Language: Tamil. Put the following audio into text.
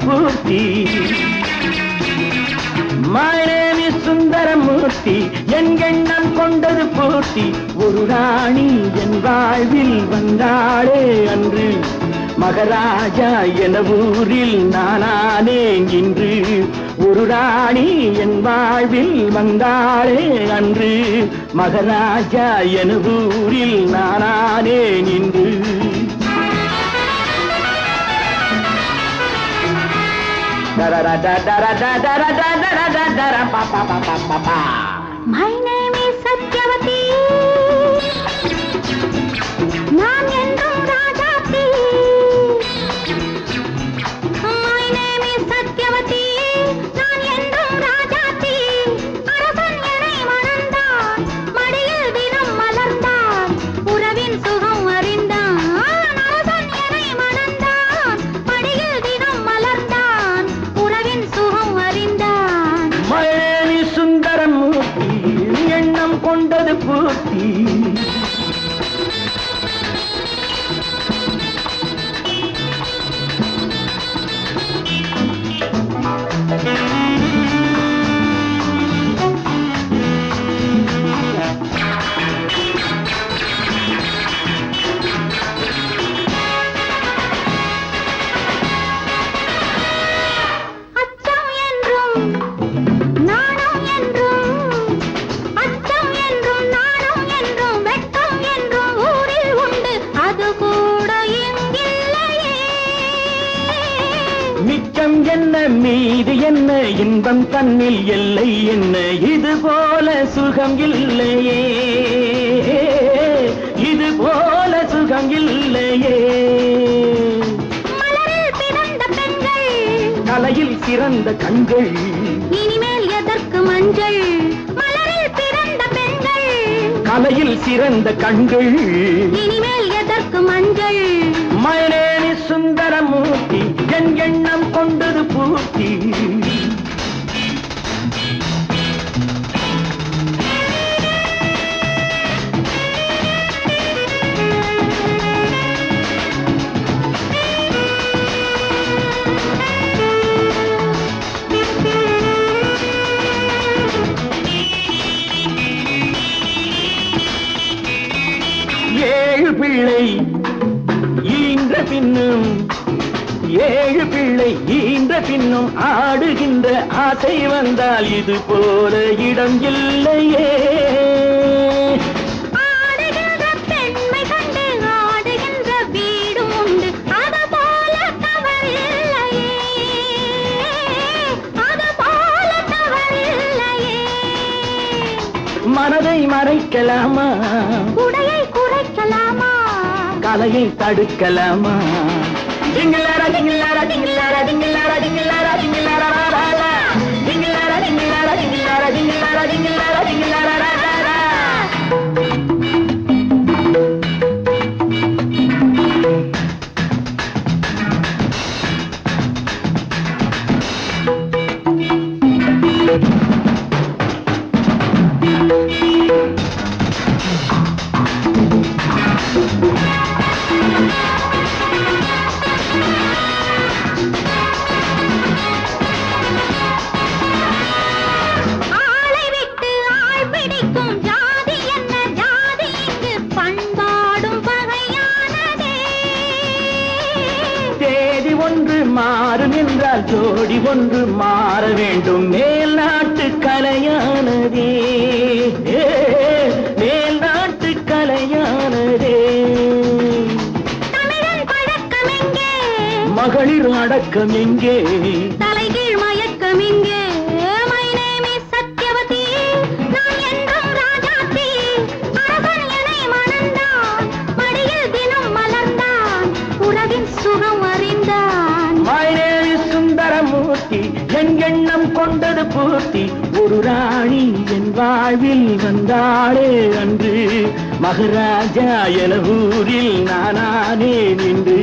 பூர்த்தி. My name is சுந்தரமூர்த்தி, என் எண்ணம் கொண்டது பூர்த்தி. ஒரு ராணி என் வாழ்வில் வந்தாளே அன்று, மகாராஜா என ஊரில் நானானேன் இன்று. ஒரு ராணி என் வாழ்வில் வந்தாளே அன்று, மகாராஜா என ஊரில் நானானேன் இன்று. My name is சத்யவதி, நான் என்றும் Rajathi. My name is Satyavati, நான் என்றும் ராஜாத்தி. அரசன் என்னை மணந்தான், மடியில் தினம் மலர்ந்தான், உறவின் சுகம் அறிந்தான். அரசன் என்னை மணந்தான், மடியில் தினம் மலர்ந்தான், உறவின் சுகம் அறிந்தான். மழை சுந்தரமூர்த்தி, எண்ணம் கொண்டது பூர்த்தி. மிச்சம் என்ன மீது என்ன, இன்பம் தன்னில் எல்லை என்ன, இது போல சுகம் இல்லையே, இது போல சுகம் இல்லையே. மலரில் பிறந்த பெண்கள், கலையில் சிறந்த கண்கள், இனிமேல் எதற்கு மஞ்சள். மலரில் பிறந்த பெண்கள், கலையில் சிறந்த கண்கள், இனிமேல் எதற்கு மஞ்சள். மயனேனி சுந்தரமூர்த்தி, என் எண்ணம் கொண்டது பூர்த்தி. ஏழு பிள்ளை ஈன்ற பின்னும், ஏழு பிள்ளை ஈன்ற பின்னும் ஆடுகின்ற ஆசை வந்தால் இது போல இடம் இல்லையே. ஆடுகின்ற பெண்மை கண்டு ஆடுகின்ற வீடும் உண்டு, அது போல தவறில்லையே, அது போல தவறில்லையே. மனதை மறைக்கலாமா, உடையை குறைக்கலாமா, கலையை தடுக்கலாமா? டிங்கிலாரா டிங்கிலாரா டிங்கிலாரா டிங்கிலாரா டிங்கிலாரா டிங்கிலாரா ராரா, டிங்கிலாரா டிங்கிலாரா டிங்கிலாரா டிங்கிலாரா டிங்கிலாரா டிங்கிலாரா ராரா. ஒன்று மாறும் என்றால் ஜோடி ஒன்று மாற வேண்டும். மேல் நாட்டு கலையானதே, மேல் நாட்டு கலையானதே. தமிழன் பழக்கம் எங்கே, மகளிர் அடக்கம் எங்கே, தலைகீழ் மயக்கம் எங்கே. My name is சத்யவதி, நான் என்றும் ராஜாத்தி. அரசன் என்னை மணந்தான், மடியில் தினம் மலர்ந்தான், உறவின் சுகம் அறிந்தான். My name is சுந்தரமூர்த்தி, என் எண்ணம் கொண்டது பூர்த்தி. ஒரு ராணி என் வாழ்வில் வந்தாளே அன்று, மகாராஜா என ஊரில் நானானே நின்று.